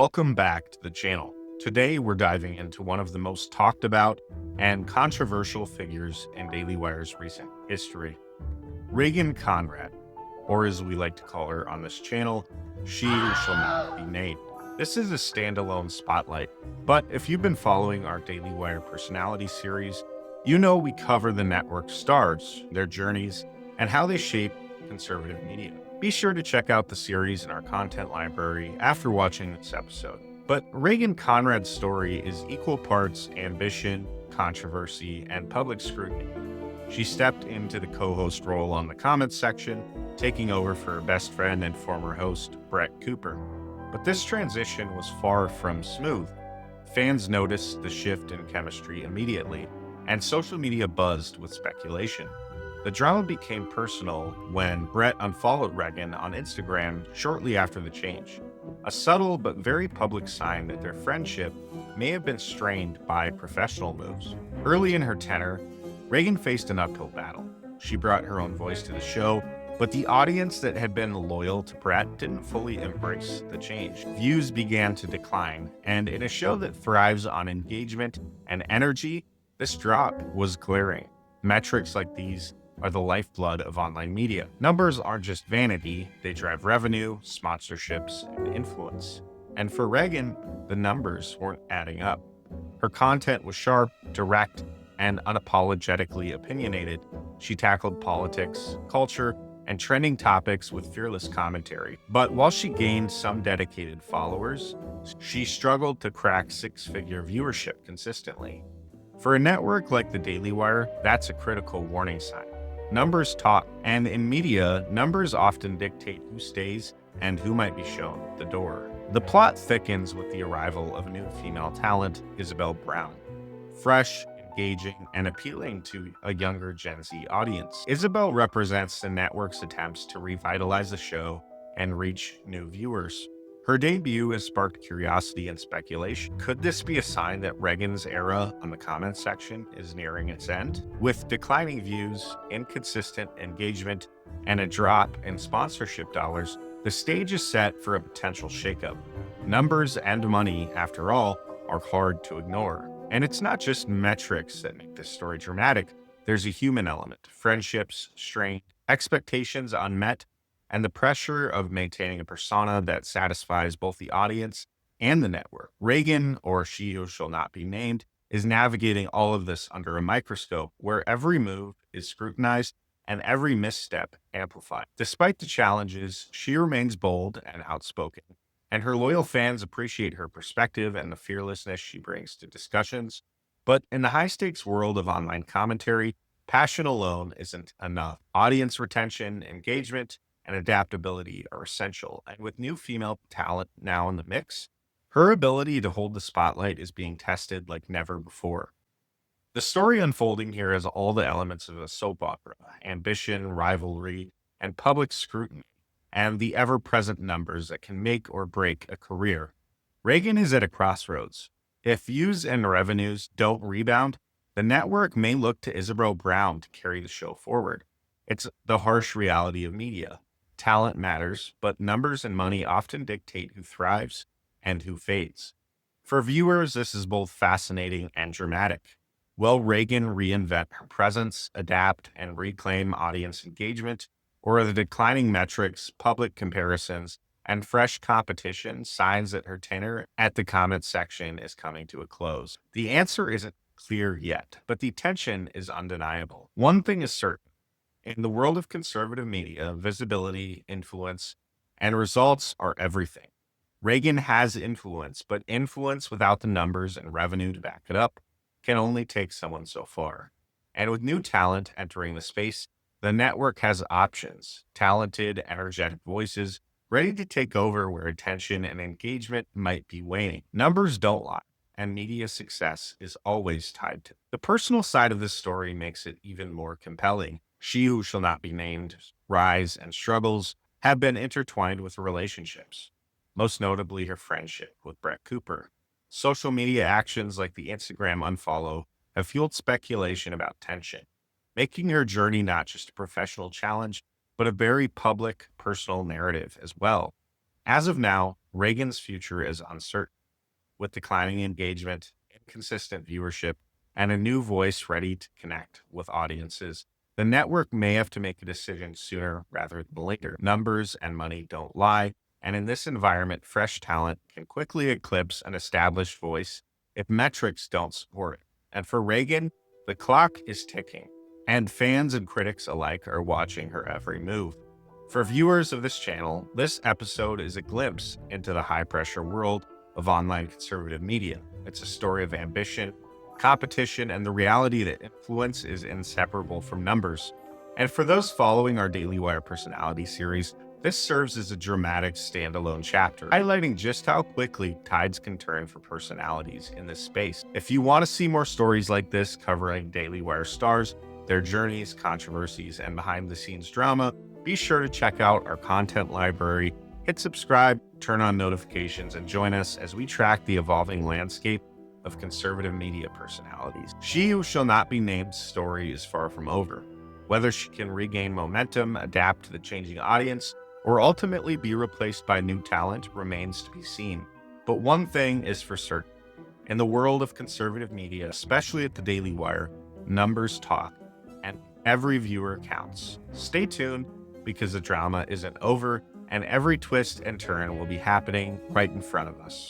Welcome back to the channel. Today we're diving into one of the most talked about and controversial figures in Daily Wire's recent history, Reagan Conrad, or as we like to call her on this channel, she who shall not be named. This is a standalone spotlight, but if you've been following our Daily Wire personality series, you know we cover the network stars, their journeys, and how they shape conservative media. Be sure to check out the series in our content library after watching this episode. But Reagan Conrad's story is equal parts ambition, controversy, and public scrutiny. She stepped into the co-host role on the comments section, taking over for her best friend and former host, Brett Cooper. But this transition was far from smooth. Fans noticed the shift in chemistry immediately, and social media buzzed with speculation. The drama became personal when Brett unfollowed Reagan on Instagram shortly after the change, a subtle but very public sign that their friendship may have been strained by professional moves. Early in her tenure, Reagan faced an uphill battle. She brought her own voice to the show, but the audience that had been loyal to Brett didn't fully embrace the change. Views began to decline, and in a show that thrives on engagement and energy, this drop was glaring. Metrics like these are the lifeblood of online media. Numbers aren't just vanity, they drive revenue, sponsorships, and influence. And for Reagan, the numbers weren't adding up. Her content was sharp, direct, and unapologetically opinionated. She tackled politics, culture, and trending topics with fearless commentary. But while she gained some dedicated followers, she struggled to crack six-figure viewership consistently. For a network like the Daily Wire, that's a critical warning sign. Numbers talk, and in media, numbers often dictate who stays and who might be shown the door. The plot thickens with the arrival of a new female talent, Isabel Brown. Fresh, engaging, and appealing to a younger Gen Z audience. Isabel represents the network's attempts to revitalize the show and reach new viewers. Her debut has sparked curiosity and speculation. Could this be a sign that Reagan's era on the comments section is nearing its end? With declining views, inconsistent engagement, and a drop in sponsorship dollars, the stage is set for a potential shakeup. Numbers and money, after all, are hard to ignore. And it's not just metrics that make this story dramatic. There's a human element, friendships strained, expectations unmet, and the pressure of maintaining a persona that satisfies both the audience and the network. Reagan, or she who shall not be named, is navigating all of this under a microscope where every move is scrutinized and every misstep amplified. Despite the challenges, she remains bold and outspoken, and her loyal fans appreciate her perspective and the fearlessness she brings to discussions. But in the high-stakes world of online commentary, passion alone isn't enough. Audience retention, engagement, and adaptability are essential. And with new female talent now in the mix, her ability to hold the spotlight is being tested like never before. The story unfolding here has all the elements of a soap opera: ambition, rivalry, and public scrutiny, and the ever-present numbers that can make or break a career. Reagan is at a crossroads. If views and revenues don't rebound, the network may look to Isabel Brown to carry the show forward. It's the harsh reality of media. Talent matters, but numbers and money often dictate who thrives and who fades. For viewers, this is both fascinating and dramatic. Will Reagan reinvent her presence, adapt, and reclaim audience engagement? Or are the declining metrics, public comparisons, and fresh competition signs that her tenure at the comments section is coming to a close? The answer isn't clear yet, but the tension is undeniable. One thing is certain. In the world of conservative media, visibility, influence, and results are everything. Reagan has influence, but influence without the numbers and revenue to back it up can only take someone so far. And with new talent entering the space, the network has options, talented, energetic voices ready to take over where attention and engagement might be waning. Numbers don't lie, and media success is always tied to. The personal side of this story makes it even more compelling. She who shall not be named, rise and struggles have been intertwined with relationships, most notably her friendship with Brett Cooper. Social media actions like the Instagram unfollow have fueled speculation about tension, making her journey not just a professional challenge, but a very public, personal narrative as well. As of now, Reagan's future is uncertain. With declining engagement, inconsistent viewership, and a new voice ready to connect with audiences, the network may have to make a decision sooner rather than later. Numbers and money don't lie, and in this environment, fresh talent can quickly eclipse an established voice if metrics don't support it. And for Reagan, the clock is ticking, and fans and critics alike are watching her every move. For viewers of this channel, this episode is a glimpse into the high-pressure world of online conservative media. It's a story of ambition, competition, and the reality that influence is inseparable from numbers. And for those following our Daily Wire personality series, this serves as a dramatic standalone chapter, highlighting just how quickly tides can turn for personalities in this space. If you want to see more stories like this covering Daily Wire stars, their journeys, controversies, and behind-the-scenes drama, be sure to check out our content library. Hit subscribe, turn on notifications, and join us as we track the evolving landscape of conservative media personalities. She who shall not be named story is far from over. Whether she can regain momentum, adapt to the changing audience, or ultimately be replaced by new talent remains to be seen. But one thing is for certain. In the world of conservative media, especially at the Daily Wire, numbers talk, and every viewer counts. Stay tuned, because the drama isn't over, and every twist and turn will be happening right in front of us.